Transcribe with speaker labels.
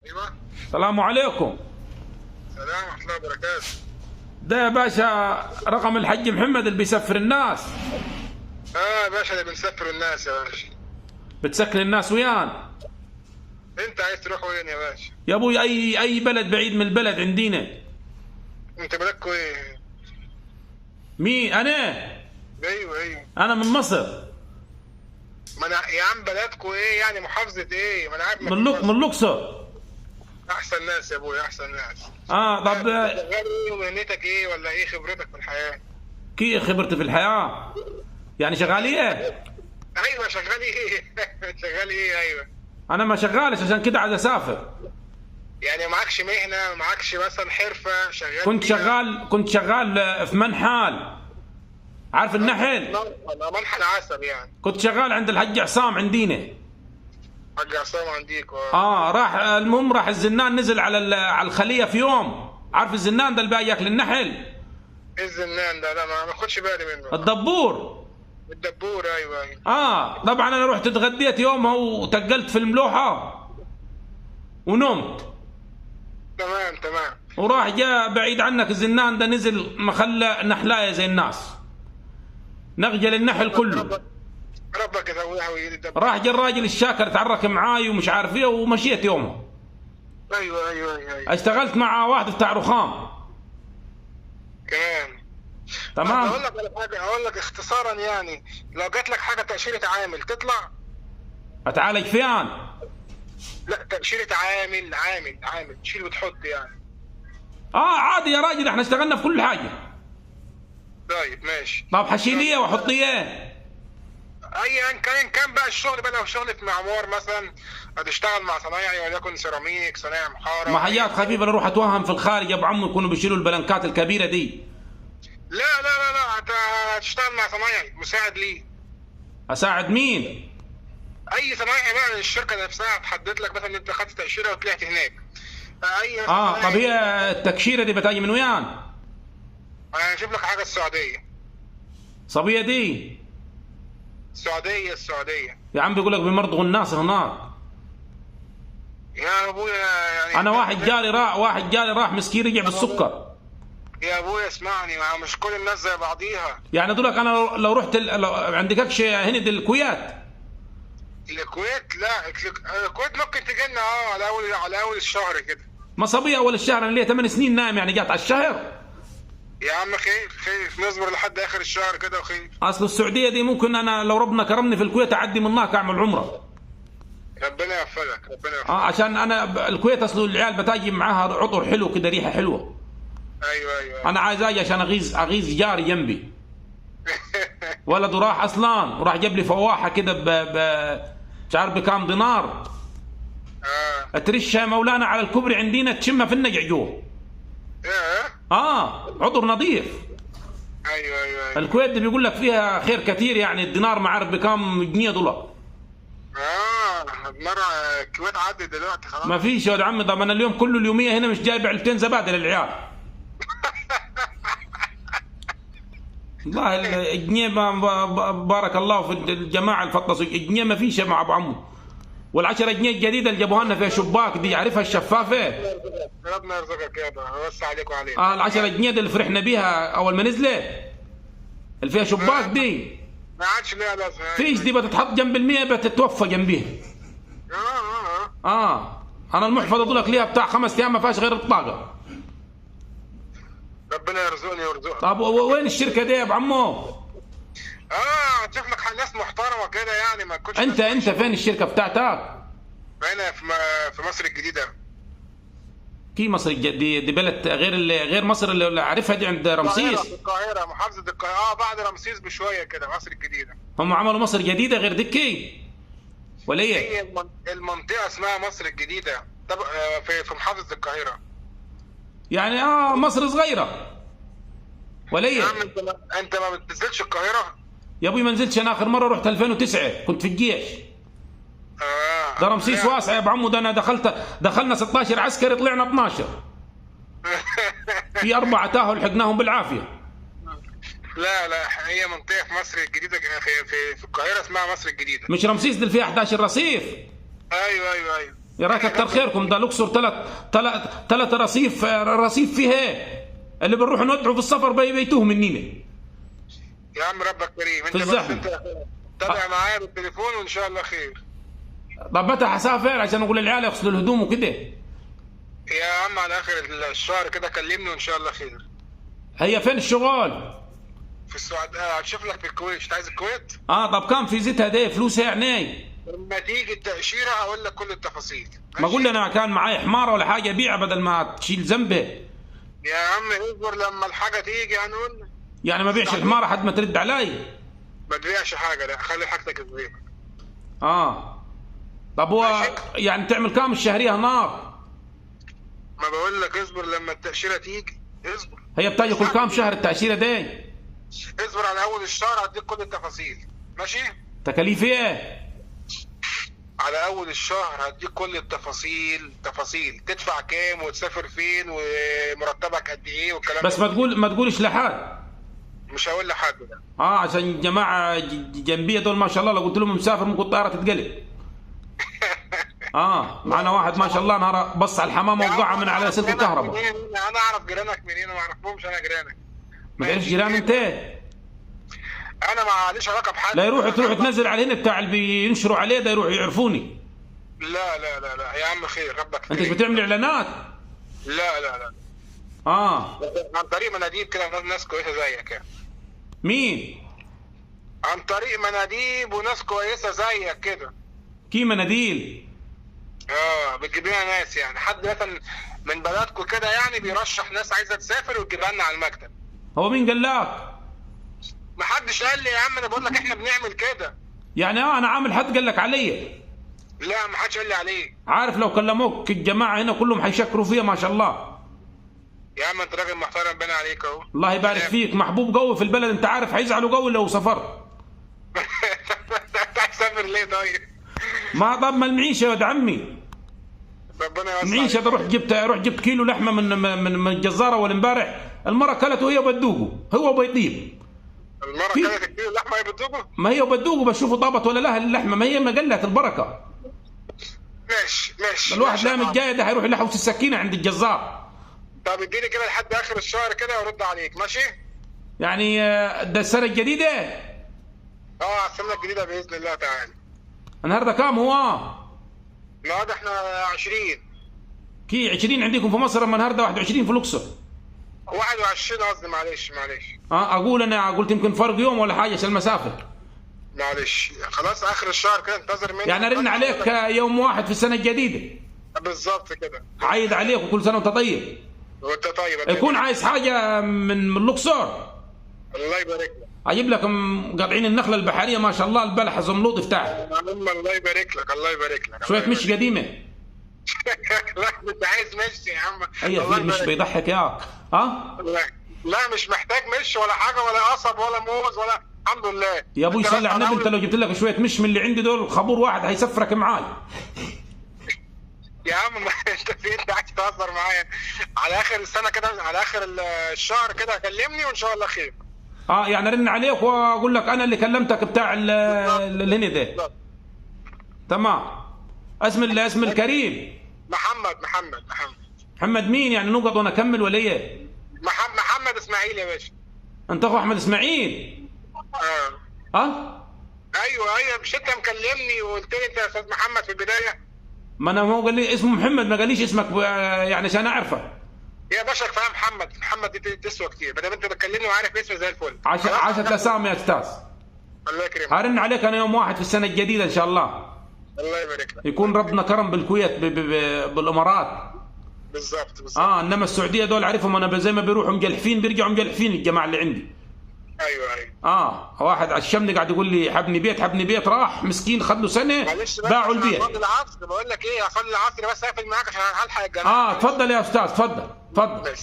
Speaker 1: ايوه.
Speaker 2: السلام عليكم.
Speaker 1: سلام ورحمه الله وبركاته.
Speaker 2: ده يا باشا رقم الحج محمد اللي بيسفر الناس.
Speaker 1: يا باشا ده بنسفر الناس يا باشا.
Speaker 2: بتسكن الناس ويان.
Speaker 1: انت عايز تروح وين يا باشا؟
Speaker 2: يا ابوي اي بلد بعيد من البلد عندنا.
Speaker 1: انت بلدكوا ايه؟
Speaker 2: مين انا؟
Speaker 1: ايوه.
Speaker 2: انا من مصر.
Speaker 1: ما انا يا عم بلدكوا ايه يعني، محافظه ايه؟ ما انا عارف
Speaker 2: من الاقصر.
Speaker 1: احسن ناس يا ابوي، احسن ناس.
Speaker 2: طب
Speaker 1: شغال ايه ومهنتك ايه ولا ايه خبرتك في الحياه؟
Speaker 2: كيف خبرتي في الحياه؟ يعني شغال ايه؟
Speaker 1: ايوه شغال ايه؟ شغال ايه؟ ايوه.
Speaker 2: انا ما شغالش عشان كده عايز اسافر.
Speaker 1: يعني معكش مهنه، معكش مثلا حرفه شغال
Speaker 2: كنت شغال في منحال. عارف النحل؟
Speaker 1: منحل عسل يعني.
Speaker 2: كنت شغال عند الحج عصام عندينا.
Speaker 1: حاج عصام عنديك.
Speaker 2: المهم راح الزنان نزل على الخليه في يوم. عارف الزنان ده اللي بقى ياكل النحل؟
Speaker 1: ايه الزنان ده؟ لا ما باخدش بالي منه.
Speaker 2: الدبور.
Speaker 1: الدبور ايوه.
Speaker 2: طبعا انا رحت اتغديت يومها وتقلت في الملوحه ونمت.
Speaker 1: تمام.
Speaker 2: وراح جاء بعيد عنك الزنان ده نزل مخلى نحلايه زي الناس. نغجل النحل كله.
Speaker 1: ربك يسويها ويجي الدبور.
Speaker 2: راح جاء الراجل الشاكر تعرك معاي ومش عارف ايه ومشيت يومها.
Speaker 1: ايوه.
Speaker 2: اشتغلت مع واحد بتاع رخام.
Speaker 1: كمان.
Speaker 2: تمام.
Speaker 1: اقول لك على حاجه، اقول لك اختصارا يعني، لو جات لك حاجه تاشيره عامل تطلع؟
Speaker 2: اتعالج فيان.
Speaker 1: لا تاشيره عامل تشيل وتحط يعني.
Speaker 2: عادي يا راجل، احنا اشتغلنا في كل حاجه.
Speaker 1: طيب ماشي.
Speaker 2: طب حشيل ايه واحط ايه؟
Speaker 1: ايا كان بقى الشغل بقى، لو شغل في معمار مثلا هتشتغل مع صنايعي وليكن سيراميك، صنايعي محاره،
Speaker 2: محيات خفيفه اروح اتوهم في الخارج يا ابو عمو يكونوا بيشيلوا البلنكات الكبيره دي.
Speaker 1: لا هتشتغل مع صنايعي مساعد ليه.
Speaker 2: اساعد مين؟
Speaker 1: اي صنايعي بقى، الشركه نفسها هتحدد لك مثلا انت خدت تاشيره وطلعت هناك. اي
Speaker 2: طب هي التكشيره دي بتاجي من وين؟
Speaker 1: انا هشوف لك حاجه.
Speaker 2: صبيه دي.
Speaker 1: السعوديه.
Speaker 2: يا عم بيقول لك بيمرضوا الناس هناك.
Speaker 1: يا ابويا يعني
Speaker 2: انا واحد جالي راح مسكين رجع بالسكر.
Speaker 1: يا ابويا اسمعني، ما مش كل الناس زي بعضيها.
Speaker 2: يعني دولك انا لو رحت لو عندكش هند الكويت.
Speaker 1: الكويت؟ لا الكويت ممكن تجي لنا على اول الشهر كده.
Speaker 2: ما صبيه اول الشهر، انا ليا 8 سنين نايم يعني جات على الشهر.
Speaker 1: يا عم خير نصبر لحد اخر الشهر كده وخير.
Speaker 2: اصل السعوديه دي ممكن انا لو ربنا كرمني في الكويت اعدي من هناك اعمل عمره.
Speaker 1: ربنا يوفقك.
Speaker 2: عشان انا الكويت اصله العيال بتاجي معاها عطر حلو كده، ريحه حلوه.
Speaker 1: ايوه.
Speaker 2: انا عايز اجي عشان اغيظ جاري جنبي. ولده راح اصلا وراح جاب لي فواحه كده مش عارف بكام دينار. اترشها يا مولانا على الكبري عندنا تشمها في النقع جوه. عطر نظيف.
Speaker 1: ايوه.
Speaker 2: الكويت دي بيقول لك فيها خير كثير، يعني الدينار ما عارف بكام جنيه دولار.
Speaker 1: مرة الكويت عدت دلوقتي خلاص.
Speaker 2: ما فيش يا ولد عمي. طب انا اليوم كله اليوميه هنا مش جايب علبتين زبادي للعيال. والله الجنيه بارك الله في الجماعه الفطسوا الجنيه ما فيش مع ابو عمو. وال10 جنيه الجديده اللي جابوها لنا فيها شباك دي، عارفها الشفافه.
Speaker 1: ربنا يرزقك يا ابا، وسع عليك وعلينا.
Speaker 2: ال10 جنيه دي اللي فرحنا بيها اول ما نزلت، اللي فيها شباك دي.
Speaker 1: ما عادش ليها لازمه.
Speaker 2: فيش دي بتتحط جنب المية بتتوفى جنبيها. انا المحفظه دولك ليها بتاع 5 ايام ما فيهاش غير الطاقه.
Speaker 1: ربنا يرزقني ويرزقك.
Speaker 2: طب وين الشركه دي يا ابو عمو؟
Speaker 1: تشوف لك ناس محترمه كده يعني، ما تكونش.
Speaker 2: انت فين الشركه بتاعتك؟
Speaker 1: هنا في مصر الجديده.
Speaker 2: في مصر دي بلد غير مصر اللي عارفها دي عند رمسيس.
Speaker 1: القاهره محافظه القاهره. بعد رمسيس بشويه كده مصر الجديده.
Speaker 2: هم عملوا مصر جديده غير دكي ولا ايه؟
Speaker 1: هي المنطقه اسمها مصر الجديده. طب في محافظه القاهره
Speaker 2: يعني. مصر صغيره ولا ايه؟
Speaker 1: يا عم انت ما بتنزلش القاهره
Speaker 2: يا ابوي؟ ما نزلتش. انا اخر مره رحت 2009 كنت في الجيش. ده رمسيس واسع يا ابو عمو. ده انا دخلنا 16 عسكري طلعنا 12. في 4 تاهوا لحقناهم بالعافيه.
Speaker 1: لا هي منطقه في مصر الجديده، في القاهره اسمها مصر الجديده.
Speaker 2: مش رمسيس دي اللي فيها 11 رصيف؟
Speaker 1: ايوه.
Speaker 2: يا راي كتر خيركم، ده الاقصر ثلاث رصيف فيها اللي بنروح ندعو في السفر بيتوه منينا.
Speaker 1: يا عم ربك كريم، انت
Speaker 2: في
Speaker 1: بس
Speaker 2: الزحمة.
Speaker 1: انت تابع معايا بالتليفون وان شاء الله خير.
Speaker 2: طب متى حسافر عشان اقول للعيال يغسلوا الهدوم وكده؟
Speaker 1: يا عم على اخر الشهر كده كلمني وان شاء الله خير.
Speaker 2: هي فين الشغل؟
Speaker 1: في السعوديه، هشوف لك في الكويت. انت عايز الكويت؟
Speaker 2: طب كم فيزتها دي فلوسها يعني؟
Speaker 1: لما تيجي التاشيره هقول لك كل التفاصيل.
Speaker 2: ما اقول لي انا كان معايا حماره ولا حاجه ابيعها بدل ما تشيل ذنبه.
Speaker 1: يا عم اصبر لما الحاجه تيجي هنقول لك.
Speaker 2: يعني ما بيعش الحماره حد ما ترد علي.
Speaker 1: ما تبيعش حاجه، لا خلي حاجتك في بيتك.
Speaker 2: طب هو
Speaker 1: ماشي.
Speaker 2: يعني تعمل كام الشهريه هناك؟
Speaker 1: ما بقول لك اصبر لما التاشيره تيجي، اصبر.
Speaker 2: هي بتاجي كل كام شهر التاشيره دي؟
Speaker 1: اصبر على اول الشهر هديك كل التفاصيل. ماشي.
Speaker 2: تكاليف ايه؟
Speaker 1: على اول الشهر هديك كل التفاصيل، تدفع كام وتسافر فين ومرتبك قد ايه والكلام
Speaker 2: بس
Speaker 1: ده.
Speaker 2: ما تقولش لحد.
Speaker 1: مش هقول لحد ده.
Speaker 2: عشان جماعه جنبيه دول ما شاء الله لو قلت لهم مسافر ممكن الطياره تتقلب. معنا واحد ما شاء الله نهار بص على الحمامه وقعها من على سلك الكهرباء.
Speaker 1: انا اعرف جيرانك منين وما اعرفهمش انا جيرانك.
Speaker 2: ما تعرفش جيران انت؟
Speaker 1: انا معليش علاقه بحد.
Speaker 2: لا تروح تنزل على هنا بتاع اللي بينشروا عليه ده يروحوا يعرفوني.
Speaker 1: لا لا لا لا يا عم خير، ربك
Speaker 2: انت
Speaker 1: خير.
Speaker 2: مش بتعمل اعلانات؟
Speaker 1: لا لا لا. عن طريق مناديب كده ناس كويسه زيك يعني.
Speaker 2: مين؟
Speaker 1: عن طريق مناديب وناس كويسه زيك كده.
Speaker 2: كي مناديل؟
Speaker 1: بتجيب لنا ناس يعني، حد مثلا من بلدكم كده يعني بيرشح ناس عايزه تسافر وتجيبها لنا على المكتب.
Speaker 2: هو مين قال لك؟
Speaker 1: محدش قال لي يا عم، انا بقول لك احنا بنعمل كده.
Speaker 2: يعني انا عامل حد قال لك علي؟
Speaker 1: لا محدش قال لي عليه.
Speaker 2: عارف لو كلموك الجماعه هنا كلهم حيشكروا فيها ما شاء الله.
Speaker 1: يا عم انت راجل محترم باين عليك اهو.
Speaker 2: الله يبارك فيك، محبوب قوي في البلد، انت عارف حيزعلوا قوي لو سافرت.
Speaker 1: انت هتسافر ليه طيب؟
Speaker 2: ما طب ما المعيشه يا ولد عمي.
Speaker 1: ربنا يوسع.
Speaker 2: المعيشه ده رحت جبت كيلو لحمه من الجزاره اول امبارح، المره كلته وهي بدوقه هو بيطيب.
Speaker 1: المره كانت الكيلو اللحمه هي بتدوقه؟
Speaker 2: ما هي بدوقه بشوفه طابت ولا لا اللحمه، ما هي مقلت البركه.
Speaker 1: ماشي.
Speaker 2: الواحد لا متجاي ده هيروح يلحوس السكينه عند الجزار.
Speaker 1: طب اديني كده لحد اخر الشهر كده وارد عليك. ماشي.
Speaker 2: يعني ده السنه الجديده؟
Speaker 1: السنه الجديده باذن الله تعالى.
Speaker 2: النهارده كام هو؟
Speaker 1: النهارده احنا 20.
Speaker 2: كي 20 عندكم في مصر، اما النهارده 21 في الاقصر.
Speaker 1: 21 قصدي، معلش.
Speaker 2: اقول انا قلت يمكن فرق يوم ولا حاجه عشان المسافه.
Speaker 1: معلش خلاص اخر الشهر كده انتظر مني.
Speaker 2: يعني ارن عليك يوم واحد في السنه الجديده.
Speaker 1: بالظبط كده.
Speaker 2: عايد عليك وكل سنه وانت طيب.
Speaker 1: وانت طيب.
Speaker 2: يكون عايز حاجه من الاقصر.
Speaker 1: الله يبارك لك.
Speaker 2: اجيب لك قاطعين النخله البحريه ما شاء الله، البلح زملوط بتاعها.
Speaker 1: الله يبارك لك. الله يبارك لك.
Speaker 2: شويه مش قديمه.
Speaker 1: لا انت عايز مشي يا عم.
Speaker 2: اي مش بيضحك ياك.
Speaker 1: لا مش محتاج مش ولا حاجه ولا قصب ولا موز ولا، الحمد لله.
Speaker 2: يا ابوي صلي على النبي، انت لو جبت لك شويه مش من اللي عندي دول خبور واحد هيسفرك معاي.
Speaker 1: يا عم انت في انت عايز تهزر معايا؟ على اخر السنه كده، على اخر الشهر كده كلمني وان شاء الله خير.
Speaker 2: يعني ارن عليك واقول لك انا اللي كلمتك بتاع الهنا ده. تمام. اسم الكريم محمد مين يعني؟ نقط وانا اكمل ولا ايه؟
Speaker 1: محمد اسماعيل يا باشا.
Speaker 2: انت اخو احمد اسماعيل؟
Speaker 1: ايوه مش انت مكلمني وقلت لي انت يا استاذ محمد في البدايه؟
Speaker 2: ما انا هو قال لي اسمه محمد، ما قاليش اسمك يعني عشان اعرفك.
Speaker 1: يا باشا كفايه محمد دي تسوى كتير، ما دام انت بتكلمني وعارف اسمي زي الفل.
Speaker 2: 10 اسامي يا استاذ.
Speaker 1: الله يكرمك.
Speaker 2: هرن عليك انا يوم واحد في السنه الجديده ان شاء الله.
Speaker 1: الله يبارك لك.
Speaker 2: يكون ربنا كرم بالكويت بالامارات.
Speaker 1: بالظبط.
Speaker 2: انما السعوديه دول عارفهم انا، زي ما بيروحوا مجلحفين بيرجعوا مجلحفين الجماعه اللي عندي.
Speaker 1: ايوه.
Speaker 2: واحد عشمني قاعد يقول لي حبني بيت راح مسكين خد له سنه باعوا البيت.
Speaker 1: اصلي العصر بقول لك ايه، اصلي العصر بس اقفل معاك عشان هلحق الجماعه.
Speaker 2: تفضل يا استاذ، تفضل.